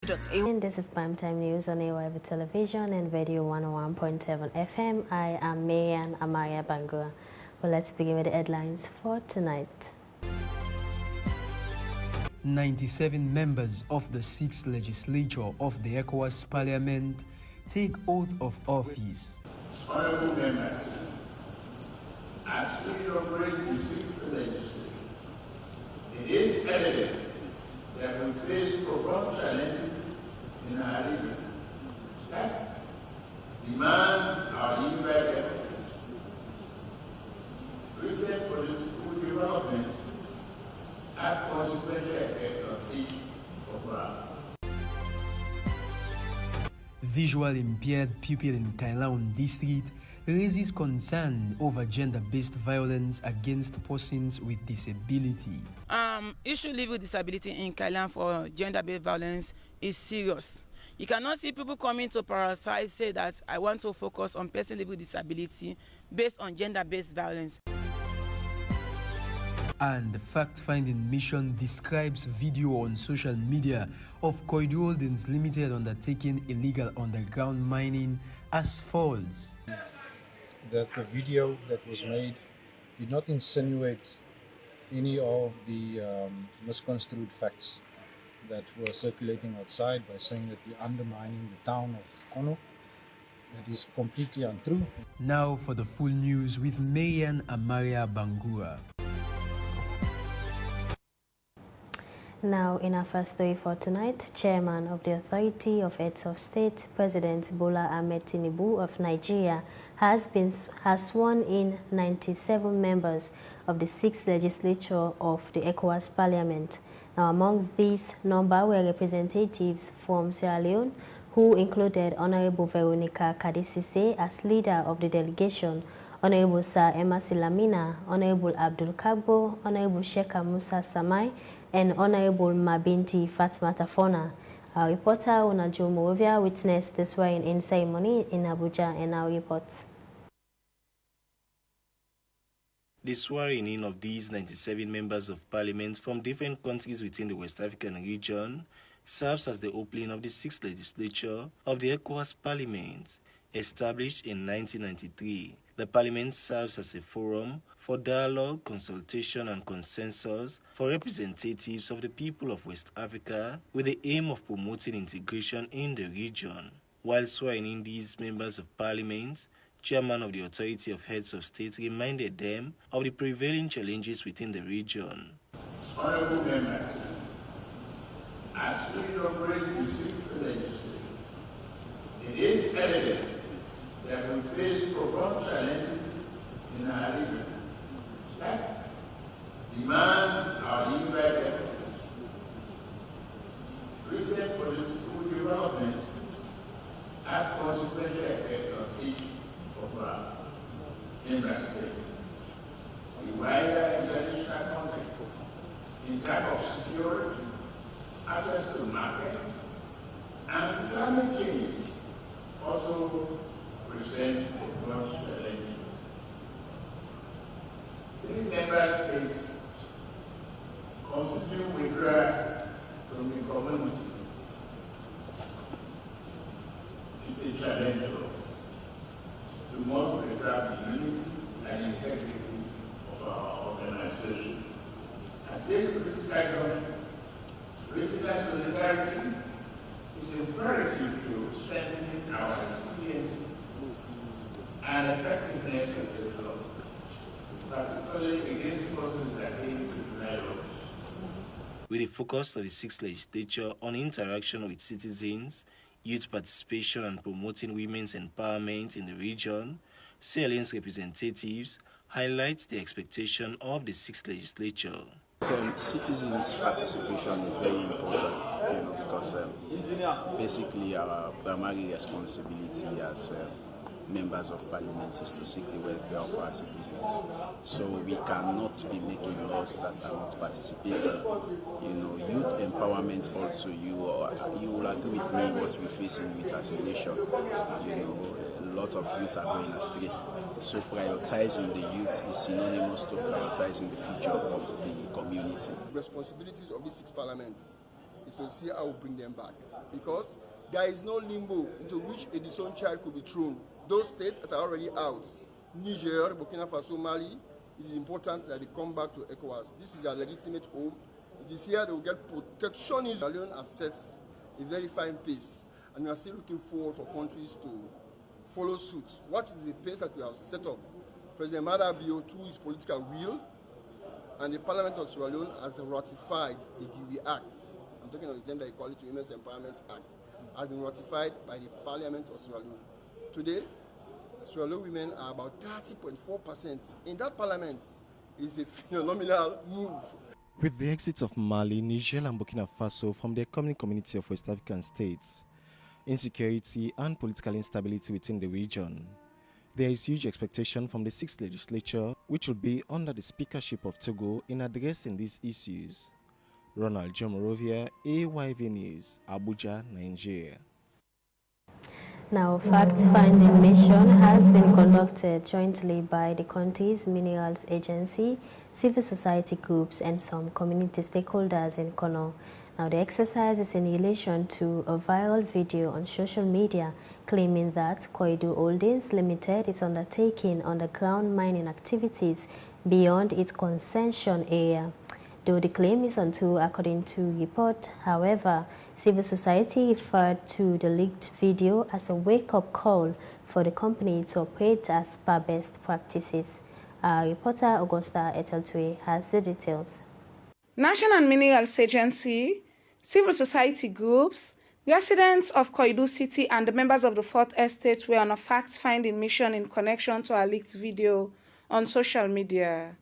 And this is Primetime News on AYV Television and Radio 101.7 FM. I am Marian Amaria Bangura. Well, let's begin with the headlines for tonight. 97 members of the 6th Legislature of the ECOWAS Parliament take oath of office. Honorable members, as we operate the 6th Legislature, it is evident that we face profound challenges in our region that demand our unified efforts. Recent political developments have consequential effects on each of us. Visually impaired pupil in Leone district raises concern over gender-based violence against persons with disability. Issue living with disability in Leone for gender-based violence is serious. You cannot see people coming to parasite say that I want to focus on person living with disability based on gender-based violence. And the fact-finding mission describes video on social media of Koidu Holdings Limited undertaking illegal underground mining as false. That the video that was made did not insinuate any of the misconstrued facts that were circulating outside by saying that we're undermining the town of Kono. That is completely untrue. Now for the full news with Marian Amaria Bangura. Now, in our first story for tonight, Chairman of the Authority of Heads of State, President Bola Ahmed Tinubu of Nigeria, has sworn in 97 members of the 6th Legislature of the ECOWAS Parliament. Now, among these number were representatives from Sierra Leone, who included Honorable Veronica Kadisise as leader of the delegation, Honorable Sir Emasi Lamina, Honorable Abdul Kagbo, Honorable Sheka Musa Samai, and Honorable Mabinti Fatmata Fona. Our reporter, Onajo Morovia, witnessed the swearing-in ceremony in Abuja and our reports. The swearing-in of these 97 members of parliament from different countries within the West African region serves as the opening of the 6th legislature of the ECOWAS Parliament. Established in 1993, the Parliament serves as a forum for dialogue, consultation and consensus for representatives of the people of West Africa with the aim of promoting integration in the region. While swearing in these members of Parliament, Chairman of the Authority of Heads of State reminded them of the prevailing challenges within the region. Honorable members, as we operate the 6th Legislature, it is evident that we face profound challenges in our region that demand our unified efforts. Recent political developments have consequential effects on each of our member states. The wider international context in terms of security, access to markets, and climate change also present profound challenges. 3 member states constitute withdrawal from the community. It's a challenge to more preserve the unity and integrity of our organization. At this critical juncture, regional solidarity is imperative to strengthen our resilience and effectiveness as a bloc, particularly against forces that aim to unite us. With a focus of the 6th legislature on interaction with citizens, youth participation and promoting women's empowerment in the region, Sierra Leone's representatives highlight the expectation of the 6th legislature. Citizens' participation is very important, because basically our primary responsibility as members of parliament is to seek the welfare of our citizens. So we cannot be making laws that are not participating. Youth empowerment also, you will agree with me what we're facing with as a nation. A lot of youth are going astray. So prioritizing the youth is synonymous to prioritizing the future of the community. Responsibilities of the 6th Parliament is to see how we bring them back. Because there is no limbo into which a disowned child could be thrown. Those states that are already out, Niger, Burkina Faso, Mali, it is important that they come back to ECOWAS. This is their legitimate home. It is here they will get protectionism. Leone has set a very fine pace, and we are still looking forward for countries to follow suit. What is the pace that we have set up? President Madabio, through his political will, and the Parliament of Sierra Leone has ratified the GIWI Act. I'm talking of the Gender Equality to Women's Empowerment Act, has been ratified by the Parliament of Sierra Leone. Today, Sierra Leone women are about 30.4%. In that parliament, it is a phenomenal move. With the exit of Mali, Niger and Burkina Faso from the economic community of West African states, insecurity and political instability within the region, there is huge expectation from the 6th legislature, which will be under the speakership of Togo in addressing these issues. Ronald Jomorovia, AYV News, Abuja, Nigeria. Now, fact-finding mission has been conducted jointly by the country's minerals agency, civil society groups, and some community stakeholders in Kono. Now, the exercise is in relation to a viral video on social media claiming that Koidu Holdings Limited is undertaking underground mining activities beyond its concession area. Though the claim is untrue according to report, however, civil society referred to the leaked video as a wake-up call for the company to operate as per best practices. Our reporter Augusta Eteltwe has the details. National Minerals Agency, civil society groups, residents of Koidu City and the members of the 4th Estate were on a fact-finding mission in connection to a leaked video on social media.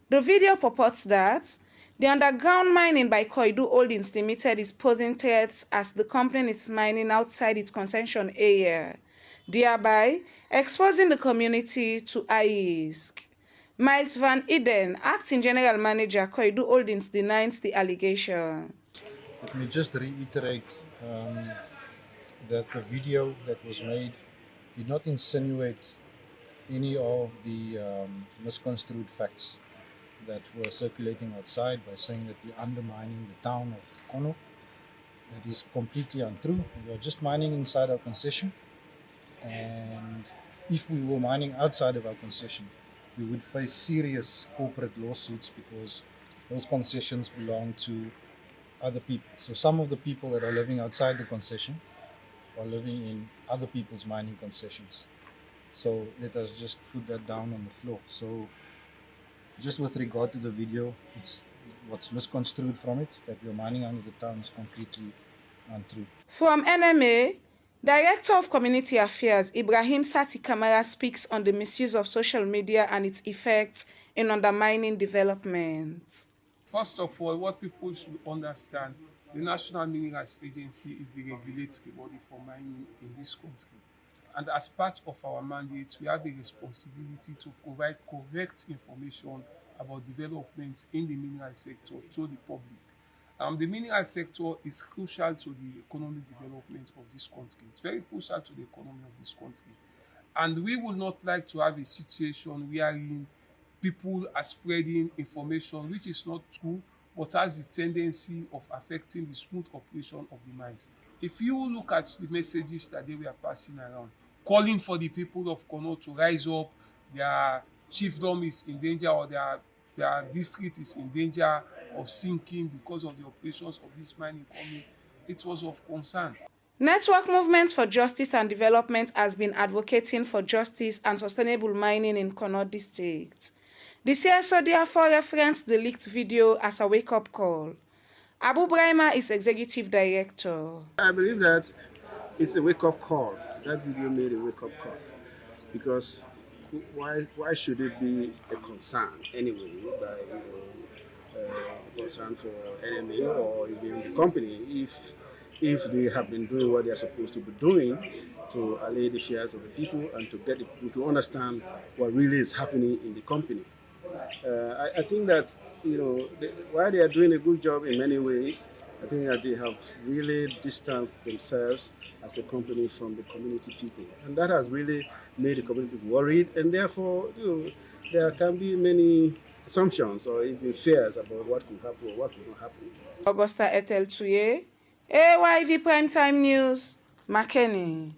The video purports that the underground mining by Koidu Holdings Limited is posing threats as the company is mining outside its concession area, thereby exposing the community to high risk. Miles Van Eden, Acting General Manager, Koidu Holdings, denies the allegation. Let me just reiterate that the video that was made did not insinuate any of the misconstrued facts that were circulating outside by saying that we're undermining the town of Kono. That is completely untrue. We are just mining inside our concession, and if we were mining outside of our concession, we would face serious corporate lawsuits because those concessions belong to other people. So some of the people that are living outside the concession are living in other people's mining concessions. So let us just put that down on the floor. So just with regard to the video, it's what's misconstrued from it, that we're mining under the town, is completely untrue. From NMA, Director of Community Affairs Ibrahim Sati Kamara speaks on the misuse of social media and its effects in undermining development. First of all, what people should understand, the National Minerals Agency is the regulatory body for mining in this country. And as part of our mandate, we have a responsibility to provide correct information about developments in the mineral sector to the public. The mineral sector is crucial to the economic development of this country. It's very crucial to the economy of this country. And we would not like to have a situation wherein people are spreading information which is not true but has the tendency of affecting the smooth operation of the mines. If you look at the messages that they were passing around, calling for the people of Kono to rise up, their chiefdom is in danger or their district is in danger of sinking because of the operations of this mining company, it was of concern. Network Movement for Justice and Development has been advocating for justice and sustainable mining in Kono district. The CSO therefore referenced the leaked video as a wake-up call. Abu Brahima is Executive Director. I believe that it's a wake-up call. That video made a wake-up call. Because why should it be a concern anyway, by concern for NMA or even the company if they have been doing what they are supposed to be doing to allay the fears of the people and to get the people to understand what really is happening in the company. I think that while they are doing a good job in many ways, I think that they have really distanced themselves as a company from the community people, and that has really made the community worried. And therefore, there can be many assumptions or even fears about what could happen or what could not happen. Augusta Ethel Tuye, AYV Primetime News, Makeni.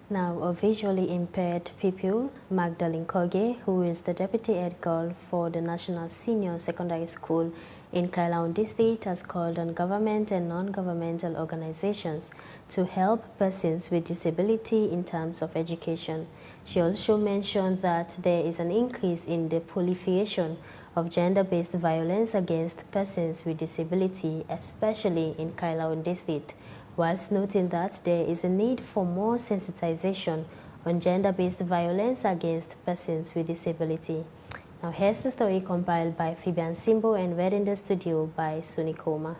Now, a visually impaired pupil, Magdalene Koge, who is the deputy head girl for the National Senior Secondary School in Kailahun District, has called on government and non-governmental organizations to help persons with disability in terms of education. She also mentioned that there is an increase in the proliferation of gender-based violence against persons with disability, especially in Kailahun District, whilst noting that there is a need for more sensitization on gender-based violence against persons with disability. Now here's the story compiled by Fabian Simbo and read in the studio by Sunikoma.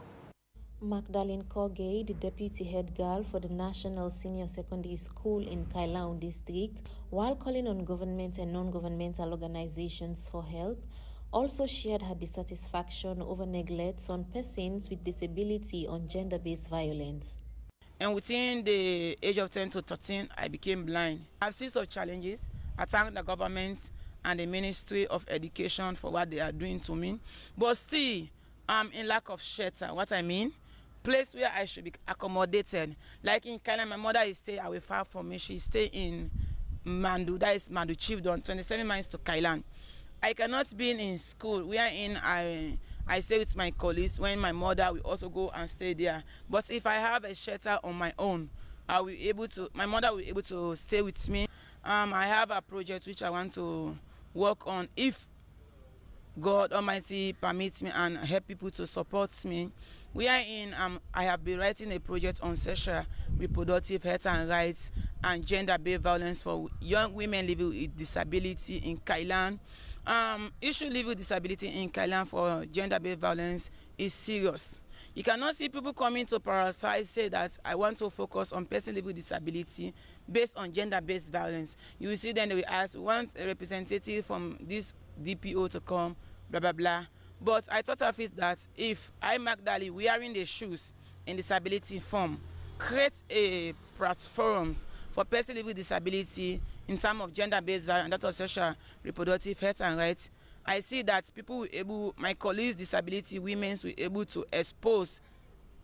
Magdalene Koge, the deputy head girl for the National Senior Secondary School in Kailahun District, while calling on government and non-governmental organizations for help, also shared her dissatisfaction over neglects on persons with disability on gender-based violence. And within the age of 10 to 13, I became blind. I've seen some challenges. I thank the government and the Ministry of Education for what they are doing to me. But still, I'm in lack of shelter. What I mean, place where I should be accommodated. Like in Kenya, my mother is staying away far from me. She stay in Mandu, that is Mandu Chiefdom, 27 miles to Kailan. I cannot be in school wherein I stay with my colleagues when my mother will also go and stay there. But if I have a shelter on my own, I will be able to, my mother will be able to stay with me. I have a project which I want to work on. If God Almighty permits me and help people to support me, wherein I have been writing a project on sexual reproductive health and rights and gender-based violence for young women living with disability in Kailan. Issue living with disability in Kailan for gender-based violence is serious. You cannot see people coming to parasites say that I want to focus on person living with disability based on gender-based violence. You will see then they will ask, we want a representative from this DPO to come, blah, blah, blah. But I thought of it that if I, Magdalene, wearing the shoes in disability form, create a platforms for person living with disability in terms of gender-based violence and that of sexual reproductive health and rights, I see that people will able, my colleagues, disability women will able to expose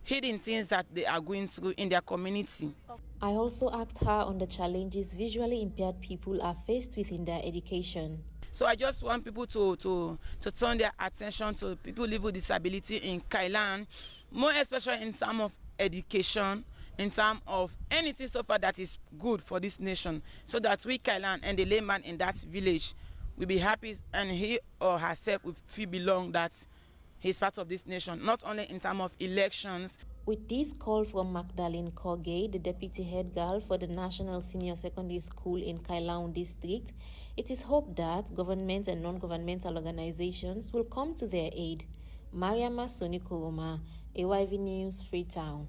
hidden things that they are going through in their community. I also asked her on the challenges visually impaired people are faced with in their education. So I just want people to turn their attention to people living with disability in Kailan, more especially in terms of education, in terms of anything so far that is good for this nation, so that we Kailan and the layman in that village will be happy and he or herself will feel belong that he's part of this nation, not only in terms of elections. With this call from Magdalene Koge, the deputy head girl for the National Senior Secondary School in Kailahun District, it is hoped that government and non-governmental organizations will come to their aid. Mariama Sonikoroma, AYV News, Freetown.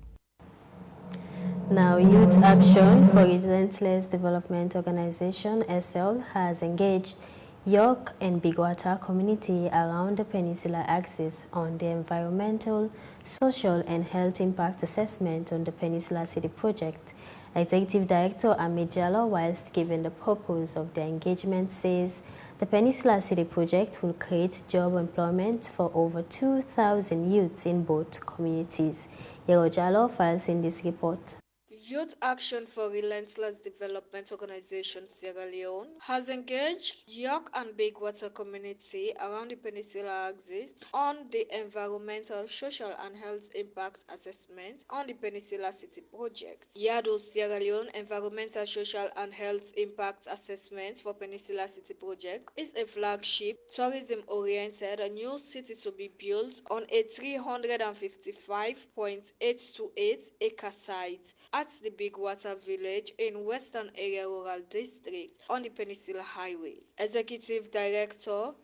Now, Youth Action for Relentless Development Organization, SL, has engaged York and Bigwater community around the Peninsula axis on the environmental, social and health impact assessment on the Peninsula City project. Executive Director Amit Jallo, whilst giving the purpose of the engagement, says the Peninsula City project will create job employment for over 2,000 youths in both communities. Yero Jallo files in this report. Youth Action for Relentless Development Organization Sierra Leone has engaged York and Bigwater community around the Peninsula axis on the environmental, social and health impact assessment on the Peninsula City project. YADO Sierra Leone Environmental, Social and Health Impact Assessment for Peninsula City project is a flagship, tourism-oriented new city to be built on a 355.828 acre site at the Bigwater village in Western Area Rural District on the Peninsula Highway. Executive Director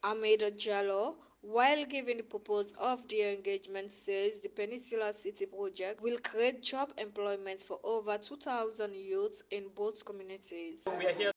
Ahmed Jallo, while giving the purpose of the engagement, says the Peninsula City project will create job employment for over 2,000 youths in both communities. We are here